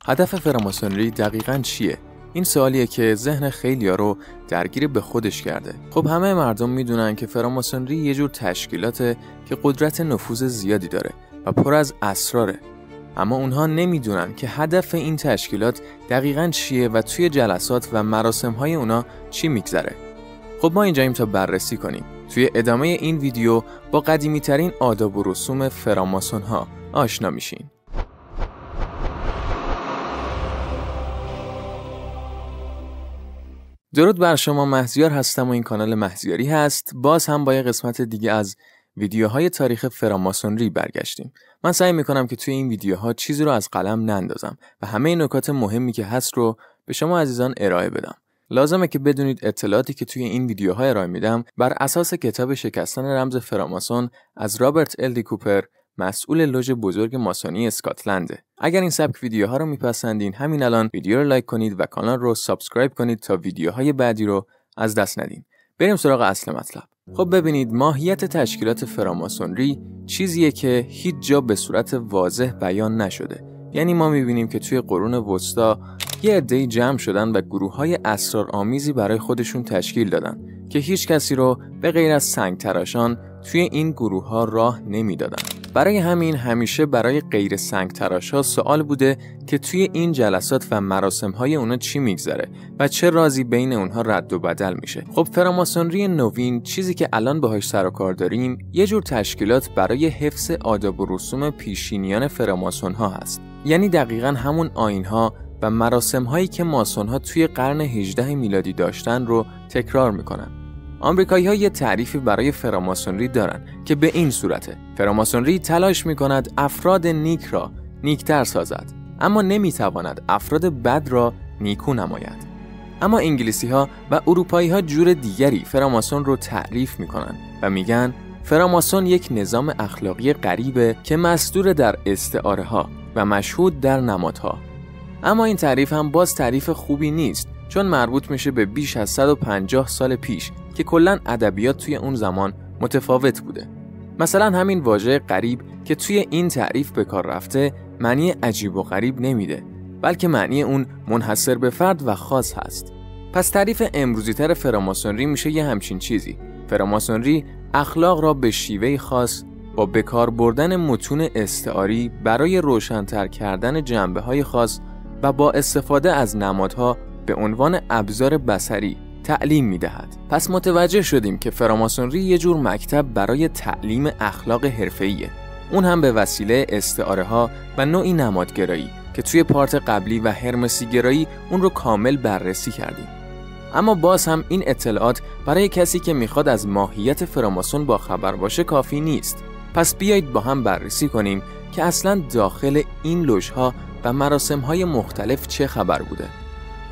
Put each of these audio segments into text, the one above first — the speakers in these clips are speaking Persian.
هدف فراماسونری دقیقاً چیه؟ این سوالیه که ذهن خیلیا رو درگیر به خودش کرده. خب همه مردم میدونن که فراماسونری یه جور تشکیلاته که قدرت نفوذ زیادی داره و پر از اسراره. اما اونها نمیدونن که هدف این تشکیلات دقیقاً چیه و توی جلسات و مراسم‌های اونا چی میگذره. خب ما اینجاییم تا بررسی کنیم. توی ادامه این ویدیو با قدیمی‌ترین آداب و رسوم فراماسون‌ها آشنا میشین. درود بر شما، مهزیار هستم و این کانال مهزیاری هست. باز هم با یه قسمت دیگه از ویدیوهای تاریخ فراماسونری برگشتیم. من سعی میکنم که توی این ویدیوها چیزی رو از قلم نندازم و همه نکات مهمی که هست رو به شما عزیزان ارائه بدم. لازمه که بدونید اطلاعاتی که توی این ویدیوها ارائه میدم بر اساس کتاب شکستن رمز فراماسون از رابرت ال دی کوپر، مسئول لوژ بزرگ ماسونی اسکاتلنده. اگر این سبک ویدیوها رو میپسندین همین الان ویدیو رو لایک کنید و کانال رو سابسکرایب کنید تا ویدیوهای بعدی رو از دست ندین. بریم سراغ اصل مطلب. خب ببینید، ماهیت تشکیلات فراماسونری چیزیه که هیچ جا به صورت واضح بیان نشده. یعنی ما میبینیم که توی قرون وسطا یه عده‌ای جمع شدن و گروه‌های اسرارآمیزی برای خودشون تشکیل دادن که هیچ کسی رو به غیر از سنگ‌تراشان توی این گروه‌ها راه نمیدادن. برای همین همیشه برای غیر سنگ‌تراش‌ها سوال بوده که توی این جلسات و مراسم‌های اونا چی میگذره و چه رازی بین اونها رد و بدل میشه. خب فراماسونری نوین، چیزی که الان باهاش سر و کار داریم، یه جور تشکیلات برای حفظ آداب و رسوم پیشینیان فراماسون‌ها هست. یعنی دقیقاً همون آیین‌ها و مراسم‌هایی که ماسون‌ها توی قرن 18 میلادی داشتن رو تکرار میکنن. آمریکایی‌ها یه تعریفی برای فراماسونری دارن که به این صورته: فراماسونری تلاش میکند افراد نیک را نیکتر سازد، اما نمیتواند افراد بد را نیکو نماید. اما انگلیسی‌ها و اروپایی‌ها جور دیگری فراماسون رو تعریف میکنن و میگن فراماسون یک نظام اخلاقی غریبه که مصدور در استعاره‌ها و مشهود در نمادها. اما این تعریف هم باز تعریف خوبی نیست، چون مربوط میشه به بیش از 150 سال پیش که کلاً ادبیات توی اون زمان متفاوت بوده. مثلا همین واژه غریب که توی این تعریف به کار رفته معنی عجیب و غریب نمیده، بلکه معنی اون منحصر به فرد و خاص هست. پس تعریف امروزی تر فراماسونری میشه یه همچین چیزی: فراماسونری اخلاق را به شیوه خاص با بکار بردن متون استعاری برای روشن‌تر کردن جنبه‌های خاص و با استفاده از نمادها به عنوان ابزار بصری تعلیم می‌دهد. پس متوجه شدیم که فراماسونری یه جور مکتب برای تعلیم اخلاق حرفه‌ایه، اون هم به وسیله استعاره‌ها و نوعی نمادگرایی که توی پارت قبلی و هرمسی‌گرایی اون رو کامل بررسی کردیم. اما باز هم این اطلاعات برای کسی که میخواد از ماهیت فراماسون با خبر باشه کافی نیست. پس بیایید با هم بررسی کنیم که اصلاً داخل این لوژها و مراسم‌های مختلف چه خبر بوده.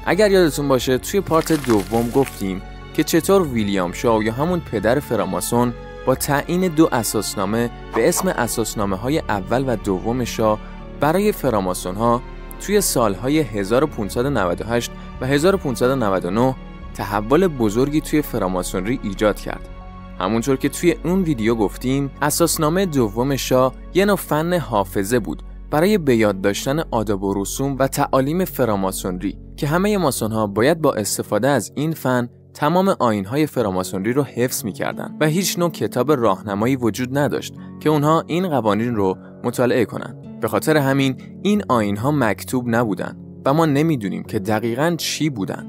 اگر یادتون باشه توی پارت دوم گفتیم که چطور ویلیام شاو یا همون پدر فراماسون با تعیین 2 اساسنامه به اسم اساسنامه‌های اول و دوم شاه برای فراماسون‌ها توی سالهای 1598 و 1599 تحول بزرگی توی فراماسونری ایجاد کرد. همونطور که توی اون ویدیو گفتیم، اساسنامه دوم شاه یه نوع فن حافظه بود برای به یاد داشتن آداب و رسوم و تعالیم فراماسونری که همه ماسون‌ها باید با استفاده از این فن تمام آیین‌های فراماسونری رو حفظ می‌کردن و هیچ نوع کتاب راهنمایی وجود نداشت که اونها این قوانین رو مطالعه کنن. به خاطر همین این آیین‌ها مکتوب نبودن و ما نمی‌دونیم که دقیقاً چی بودن.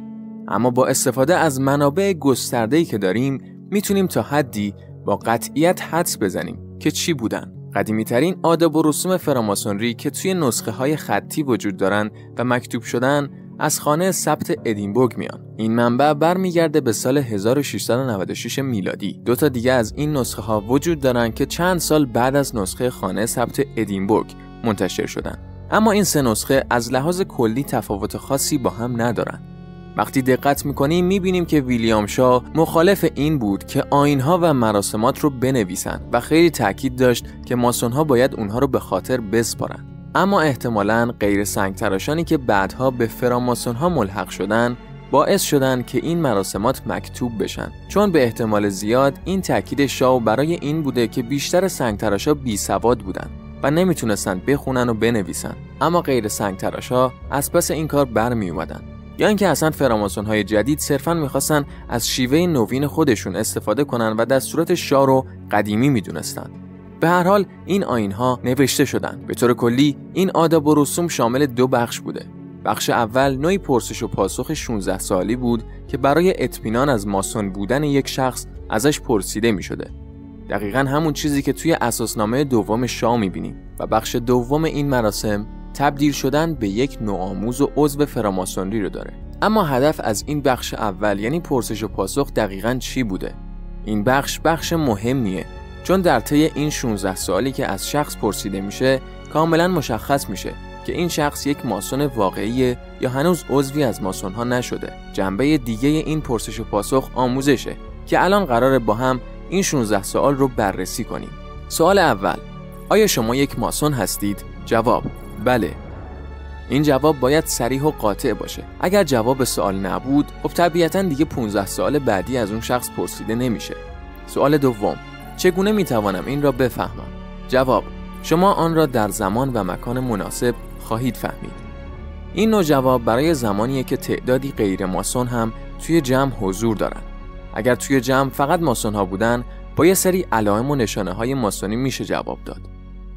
اما با استفاده از منابع گسترده‌ای که داریم میتونیم تا حدی با قطعیت حدس بزنیم که چی بودن. قدیمی‌ترین آداب و رسوم فراماسونری که توی نسخه‌های خطی وجود دارن و مکتوب شدن از خانه ثبت ادینبورگ میان. این منبع برمیگرده به سال 1696 میلادی. 2 تا دیگه از این نسخه‌ها وجود دارن که چند سال بعد از نسخه خانه ثبت ادینبورگ منتشر شدن. اما این 3 نسخه از لحاظ کلی تفاوت خاصی با هم ندارن. وقتی دقت میکنیم میبینیم که ویلیام شاه مخالف این بود که آیین‌ها و مراسمات رو بنویسن و خیلی تاکید داشت که ماسون‌ها باید اونها رو به خاطر بسپارن. اما احتمالاً غیر سنگ‌تراشانی که بعدها به فراماسون‌ها ملحق شدن باعث شدن که این مراسمات مکتوب بشن، چون به احتمال زیاد این تاکید شاه برای این بوده که بیشتر سنگ‌تراشا بی‌سواد بودن و نمیتونستن بخونن و بنویسن، اما غیر سنگ تراش‌ها از پس این کار برمی اومدن. یا اینکه اصلا فراماسون‌های جدید صرفاً می‌خواستن از شیوه نوین خودشون استفاده کنن و دستورات شاه رو قدیمی می‌دونستن. به هر حال این آیین‌ها نوشته شدن. به طور کلی این آداب و رسوم شامل 2 بخش بوده. بخش اول نوعی پرسش و پاسخ 16 سالی بود که برای اطمینان از ماسون بودن یک شخص ازش پرسیده می‌شده. دقیقاً همون چیزی که توی اساسنامه دوم شاه می‌بینیم. و بخش دوم این مراسم تبدیل شدن به یک نوآموز و عضو فراماسونری رو داره. اما هدف از این بخش اول یعنی پرسش و پاسخ دقیقاً چی بوده؟ این بخش مهمیه، چون در طی این 16 سالی که از شخص پرسیده میشه کاملاً مشخص میشه که این شخص یک ماسون واقعیه یا هنوز عضوی از ماسون‌ها نشده. جنبه دیگه این پرسش و پاسخ آموزشه که الان قراره با هم این 16 سوال رو بررسی کنیم. سوال اول: آیا شما یک ماسون هستید؟ جواب: بله. این جواب باید صریح و قاطع باشه. اگر جواب سوال نبود، خب طبیعتاً دیگه 15 سوال بعدی از اون شخص پرسیده نمیشه. سوال دوم: چگونه میتوانم این را بفهمم؟ جواب: شما آن را در زمان و مکان مناسب خواهید فهمید. این نوع جواب برای زمانیه که تعدادی غیر ماسون هم توی جمع حضور دارن. اگر توی جمع فقط ماسون ها بودن، با یه سری علائم و نشانه های ماسونی میشه جواب داد.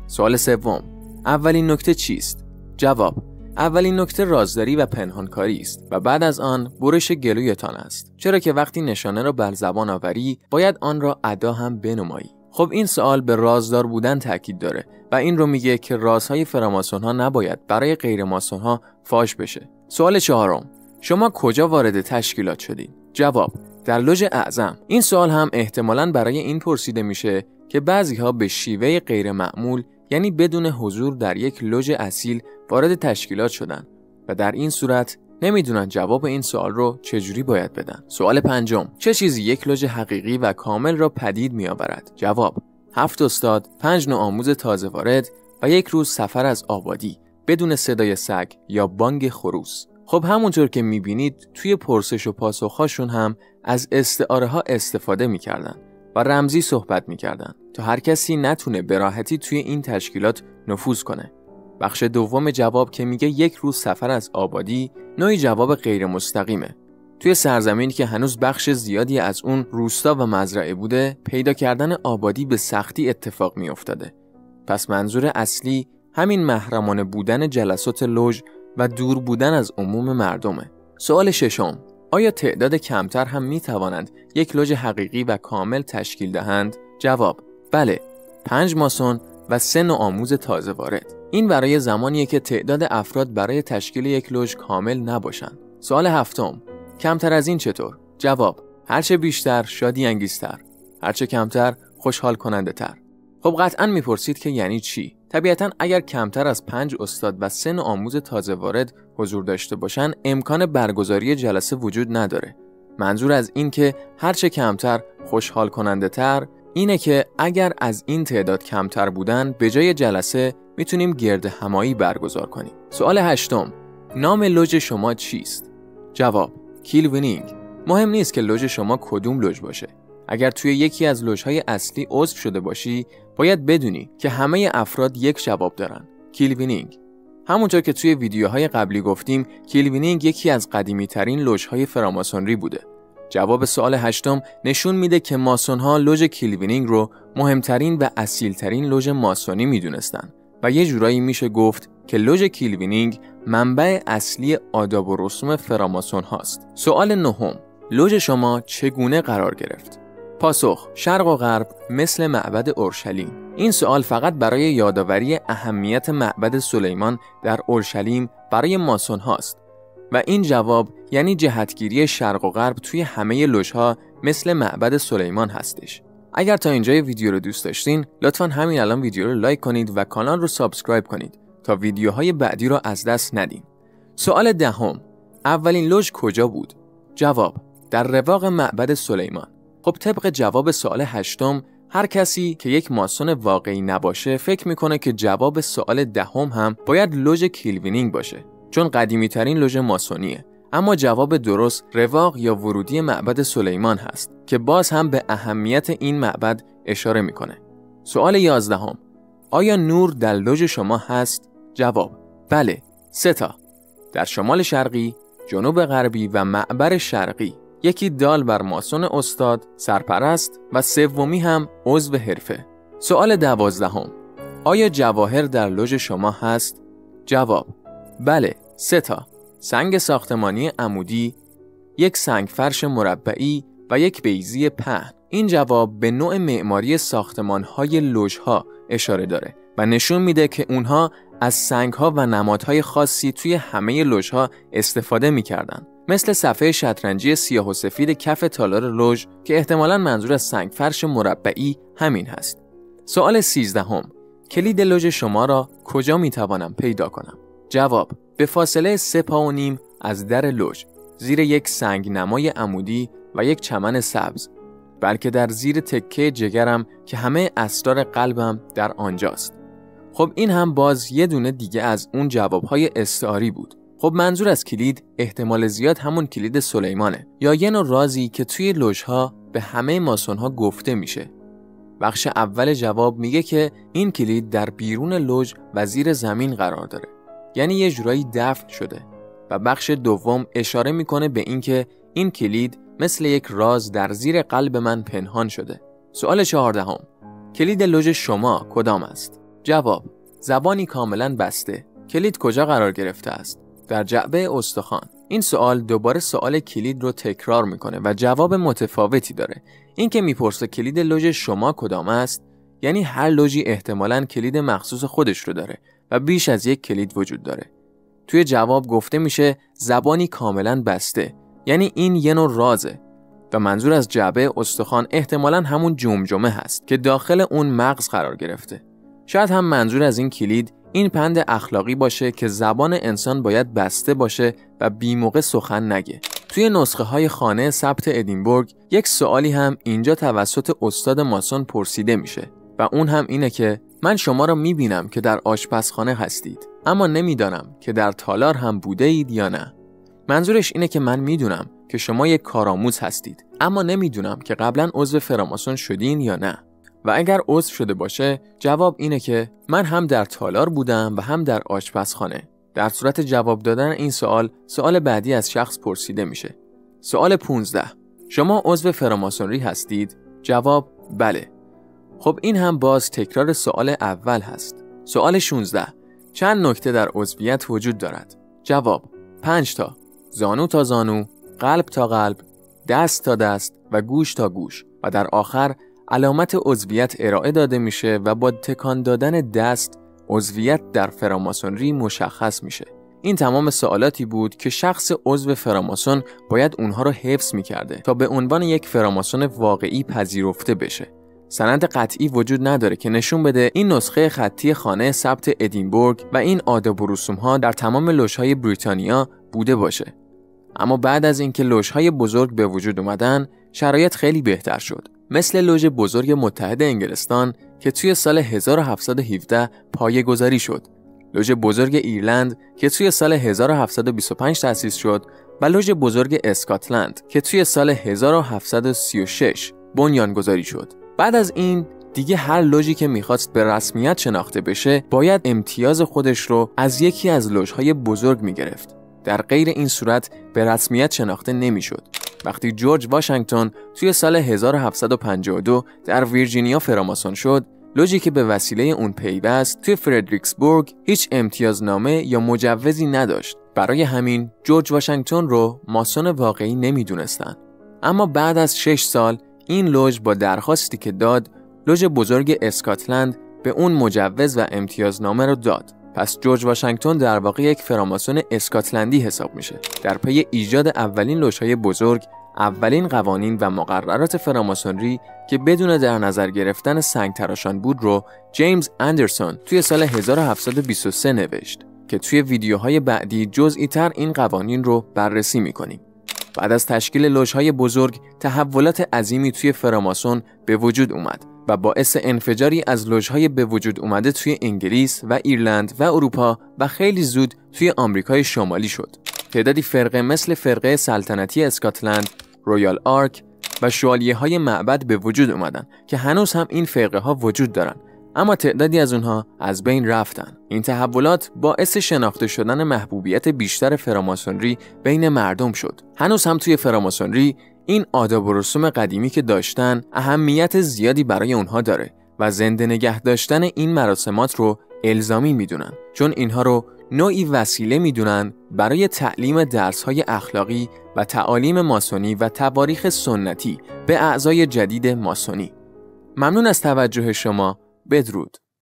سوال سوم: اولین نکته چیست؟ جواب: اولین نکته رازداری و پنهانکاری است و بعد از آن برش گلویتان است، چرا که وقتی نشانه را بر زبان آوری باید آن را ادا هم بنمایی. خب این سوال به رازدار بودن تاکید داره و این رو میگه که رازهای فراماسون ها نباید برای غیر ماسون ها فاش بشه. سوال چهارم: شما کجا وارد تشکیلات شدید؟ جواب: در لوژ اعظم. این سوال هم احتمالاً برای این پرسیده میشه که بعضی‌ها به شیوه غیر معمول، یعنی بدون حضور در یک لوژ اصیل، وارد تشکیلات شدن و در این صورت نمیدونن جواب این سوال رو چجوری باید بدن. سوال پنجم: چه چیزی یک لوژ حقیقی و کامل را پدید میآورد؟ جواب: 7 استاد، 5 نوآموز تازه وارد و 1 روز سفر از آبادی بدون صدای سگ یا بانگ خروس. خب همونطور که میبینید توی پرسش و پاسخ‌هاشون هم از استعاره ها استفاده میکردن و رمزی صحبت میکردن تا هر کسی نتونه به راحتی توی این تشکیلات نفوذ کنه. بخش دوم جواب که میگه 1 روز سفر از آبادی، نوعی جواب غیر مستقیمه. توی سرزمینی که هنوز بخش زیادی از اون روستا و مزرعه بوده، پیدا کردن آبادی به سختی اتفاق میافتاده. پس منظور اصلی همین محرمانه بودن جلسات لوژ و دور بودن از عموم مردمه. سوال ششم: آیا تعداد کمتر هم می توانند یک لوژ حقیقی و کامل تشکیل دهند؟ جواب: بله، 5 ماسون و 3 نوآموز تازه وارد. این برای زمانیه که تعداد افراد برای تشکیل یک لوژ کامل نباشند. سوال هفتم: کمتر از این چطور؟ جواب: هرچه بیشتر شادی انگیزتر، هرچه کمتر خوشحال کننده تر. خب قطعاً میپرسید که یعنی چی؟ طبیعتاً اگر کمتر از 5 استاد و 3 نوآموز تازه وارد حضور داشته باشن، امکان برگزاری جلسه وجود نداره. منظور از این که هرچه کمتر خوشحال کننده تر اینه که اگر از این تعداد کمتر بودن، به جای جلسه میتونیم گرد همایی برگزار کنیم. سوال هشتم: نام لوژ شما چیست؟ جواب: کیلوینینگ. مهم نیست که لوژ شما کدوم لوژ باشه. اگر توی یکی از لوژهای اصلی عضو شده باشی، باید بدونی که همه افراد یک جواب دارن: کیلوینینگ. همونطور که توی ویدیوهای قبلی گفتیم، کیلوینینگ یکی از قدیمی ترین لوژهای فراماسونری بوده. جواب سوال هشتم نشون میده که ماسون‌ها لوژ کیلوینینگ رو مهمترین و اصیلترین لوژ ماسونی میدونستن و یه جورایی میشه گفت که لوژ کیلوینینگ منبع اصلی آداب و رسوم فراماسون هاست. سوال نهم: لوژ شما چگونه قرار گرفت؟ پاسخ: شرق و غرب مثل معبد اورشلیم. این سوال فقط برای یادآوری اهمیت معبد سلیمان در اورشلیم برای ماسون هاست و این جواب یعنی جهتگیری شرق و غرب توی همه لوژها مثل معبد سلیمان هستش. اگر تا اینجای ویدیو رو دوست داشتین، لطفاً همین الان ویدیو رو لایک کنید و کانال رو سابسکرایب کنید تا ویدیوهای بعدی رو از دست ندین. سوال دهم: اولین لوژ کجا بود؟ جواب: در رواق معبد سلیمان. خب طبق جواب سوال هشتم، هر کسی که یک ماسون واقعی نباشه فکر میکنه که جواب سوال دهم هم باید لوژ کیلوینینگ باشه، چون قدیمی ترین لوژ ماسونیه. اما جواب درست رواق یا ورودی معبد سلیمان هست که باز هم به اهمیت این معبد اشاره میکنه. سوال 11: آیا نور در لوژ شما هست؟ جواب: بله، 3 تا. در شمال شرقی، جنوب غربی و معبر شرقی. یکی دال بر ماسون استاد، سرپرست و سومی هم عضو حرفه. سوال 12: آیا جواهر در لوژ شما هست؟ جواب: بله، 3 تا. سنگ ساختمانی عمودی، یک سنگ فرش مربعی و یک بیضی پهن. این جواب به نوع معماری ساختمان‌های لوژها اشاره داره و نشون میده که اونها از سنگ‌ها و نمادهای خاصی توی همه لوژها استفاده می‌کردن. مثل صفحه شطرنجی سیاه و سفید کف تالار لوژ که احتمالاً منظور از سنگ فرش مربعی همین هست. سوال 13: کلید لوژ شما را کجا میتوانم پیدا کنم؟ جواب: به فاصله 3 پا و نیم از در لوژ، زیر یک سنگ نمای عمودی و یک چمن سبز، بلکه در زیر تکه جگرم که همه اسرار قلبم در آنجاست. خب این هم باز یه دونه دیگه از اون جوابهای استعاری بود. خب منظور از کلید احتمال زیاد همون کلید سلیمانه یا یه نوع رازی که توی لوژها به همه ماسون‌ها گفته میشه. بخش اول جواب میگه که این کلید در بیرون لوژ و زیر زمین قرار داره، یعنی یه جورایی دفن شده. و بخش دوم اشاره میکنه به این که این کلید مثل یک راز در زیر قلب من پنهان شده. سوال 14: کلید لوژ شما کدام است؟ جواب: زبانی کاملا بسته. کلید کجا قرار گرفته است؟ در جعبه استخوان. این سوال دوباره سوال کلید رو تکرار میکنه و جواب متفاوتی داره. این که میپرسه کلید لوژ شما کدام است، یعنی هر لوژی احتمالاً کلید مخصوص خودش رو داره و بیش از یک کلید وجود داره. توی جواب گفته میشه زبانی کاملا بسته، یعنی این یه نوع رازه و منظور از جعبه استخوان احتمالاً همون جمجمه هست که داخل اون مغز قرار گرفته. شاید هم منظور از این کلید این پند اخلاقی باشه که زبان انسان باید بسته باشه و بی‌موقع سخن نگه. توی نسخه های خانه ثبت ادینبورگ یک سوالی هم اینجا توسط استاد ماسون پرسیده میشه و اون هم اینه که من شما را میبینم که در آشپزخانه هستید، اما نمیدانم که در تالار هم بوده اید یا نه. منظورش اینه که من میدونم که شما یک کارآموز هستید، اما نمیدونم که قبلا عضو فراماسون شدین یا نه. و اگر عضو شده باشه، جواب اینه که من هم در تالار بودم و هم در آشپزخانه. در صورت جواب دادن این سوال بعدی از شخص پرسیده میشه. سوال 15: شما عضو فراماسونری هستید؟ جواب: بله. خب این هم باز تکرار سوال اول هست. سوال 16: چند نکته در عضویت وجود دارد؟ جواب: 5 تا. زانو تا زانو، قلب تا قلب، دست تا دست و گوش تا گوش و در آخر علامت عضویت ارائه داده میشه و با تکان دادن دست عضویت در فراماسونری مشخص میشه. این تمام سوالاتی بود که شخص عضو فراماسون باید اونها رو حفظ میکرده تا به عنوان یک فراماسون واقعی پذیرفته بشه. سند قطعی وجود نداره که نشون بده این نسخه خطی خانه ثبت ادینبورگ و این آداب و رسوم‌ها در تمام لوژهای بریتانیا بوده باشه. اما بعد از اینکه لوژهای بزرگ به وجود اومدن، شرایط خیلی بهتر شد. مثل لوژ بزرگ متحد انگلستان که توی سال 1717 پایه‌گذاری شد، لوژ بزرگ ایرلند که توی سال 1725 تأسیس شد و لوژ بزرگ اسکاتلند که توی سال 1736 بنیانگذاری شد. بعد از این دیگه هر لوژی که میخواست به رسمیت شناخته بشه باید امتیاز خودش رو از یکی از لوژهای بزرگ میگرفت. در غیر این صورت به رسمیت شناخته نمیشد. وقتی جورج واشنگتن توی سال 1752 در ویرجینیا فراماسون شد، لوژی که به وسیله اون پیوست توی فردریکسبورگ هیچ امتیازنامه یا مجوزی نداشت. برای همین جورج واشنگتن رو ماسون واقعی نمیدونستن. اما بعد از 6 سال این لوژ با درخواستی که داد، لوژ بزرگ اسکاتلند به اون مجوز و امتیازنامه رو داد. پس جورج واشنگتن در واقع یک فراماسون اسکاتلندی حساب میشه. در پی ایجاد اولین لوژهای بزرگ، اولین قوانین و مقررات فراماسونری که بدون در نظر گرفتن سنگ تراشان بود رو جیمز اندرسون توی سال 1723 نوشت که توی ویدیوهای بعدی جزئی تر این قوانین رو بررسی میکنیم. بعد از تشکیل لوژهای بزرگ، تحولات عظیمی توی فراماسون به وجود اومد و باعث انفجاری از لوژهای به وجود اومده توی انگلیس و ایرلند و اروپا و خیلی زود توی آمریکای شمالی شد. تعدادی فرقه مثل فرقه سلطنتی اسکاتلند، رویال آرک و شوالیه‌های معبد به وجود اومدن که هنوز هم این فرقه ها وجود دارن، اما تعدادی از اونها از بین رفتن. این تحولات باعث شناخته شدن محبوبیت بیشتر فراماسونری بین مردم شد. هنوز هم توی فراماسونری این آداب و رسوم قدیمی که داشتن اهمیت زیادی برای اونها داره و زنده نگه داشتن این مراسمات رو الزامی میدونن، چون اینها رو نوعی وسیله میدونن برای تعلیم درس‌های اخلاقی و تعالیم ماسونی و تواریخ سنتی به اعضای جدید ماسونی. ممنون از توجه شما. بدرود.